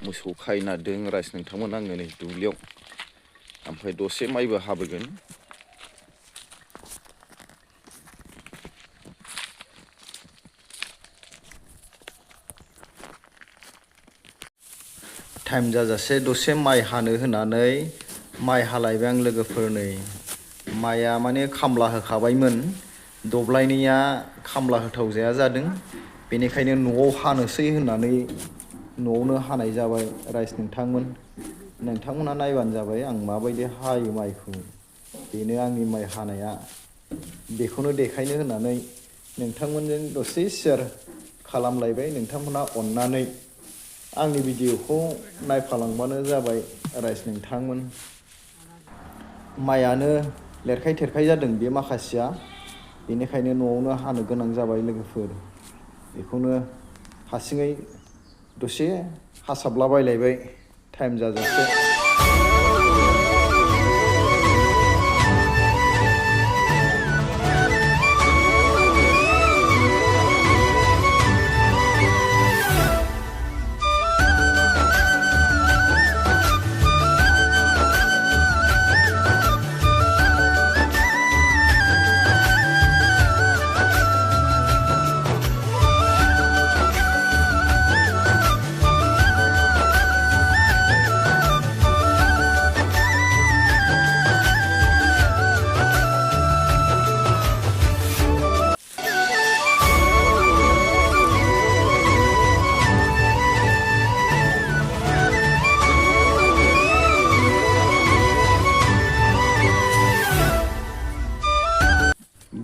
मोसौ खायना दों राइस नोंथांमोन आङो नै दुब्लियाव ओमफ्राय दसे माइबो हाबोगोन टाइम जाजासे दसे माइ हानो होनानै माइ हालायबाय आं लोगोफोर नै माइया माने खामला होखाबायमोन दब्लायनैया खामला होथावजाया जादों बेनिखायनो न'आव हानोसै होननानै न'आवनो हानाय जाबाय राइस नोंथांमोना नायबानो जाबाय आं माबायदि हायो माइखौ बेनो आंनि माइ हानाया बेखौनो देखायनो होननानै नोंथांमोनजों दसे शेयार खालामलायबाय नोंथांमोना अननानै आंनि भिडिअखौ नायफालांबानो जाबाय राइस नोंथांमोन माइयानो लेरखाय थेरखाय जादों बे माखासेया बेनिखायनो न'आवनो हानो गोनां जाबाय लोगोफोर बेखौनो हारसिङै दसे हासाबलाबायलायबाय टाइम जाजासे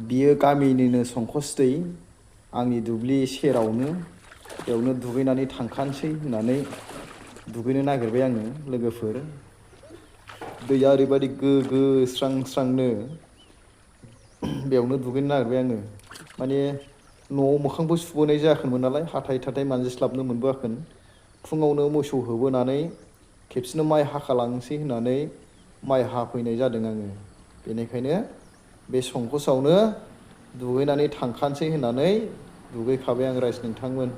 बियो गामिनिनो संकस दै आंनि दुब्लि सेरावनो बेयावनो दुगैनानै थांखानोसै होननानै दुगैनो नागिरबाय आङो लोगोफोर दैया ओरैबायदि गोगो स्रां स्रांनो बेयावनो दुगैनो नागिरबाय आङो माने न'आव मोखांबो सुबोनाय जायाखैमोन नालाय हाथाय थाथाय मानजिस्लाबनो मोनबोआखै फुङावनो मोसौ होबोनानै खेबसेनो माइ हाखालांसै होननानै माइ हाफैनाय जादों आङो बेनिखायनो बे संकसआवनो दुगैनानै थांखानोसै होननानै दुगैखाबाय आं राइस नोंथांमोन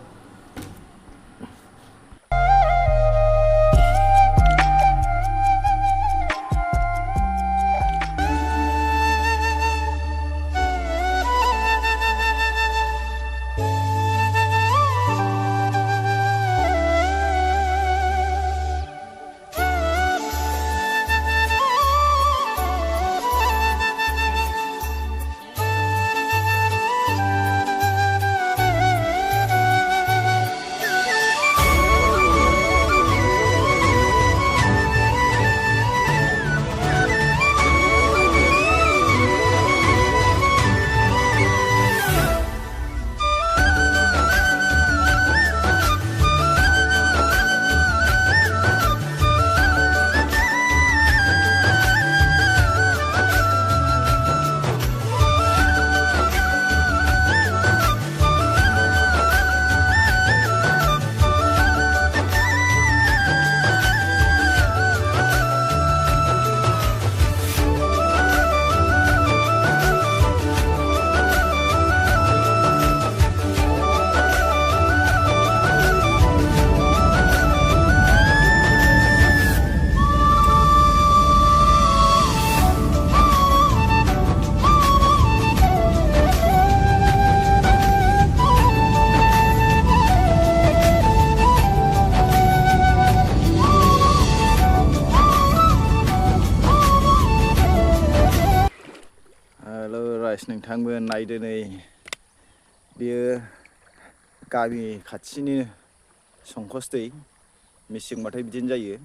राइस नोंथांमोन नायदो नै बेयो गामि खाथिनि संकस दै मेसेंबाथाय बिदिनो जायो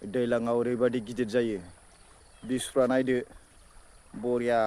दैज्लाङाव ओरैबायदि गिदिर जायो बिसफ्रा नायदो बरिया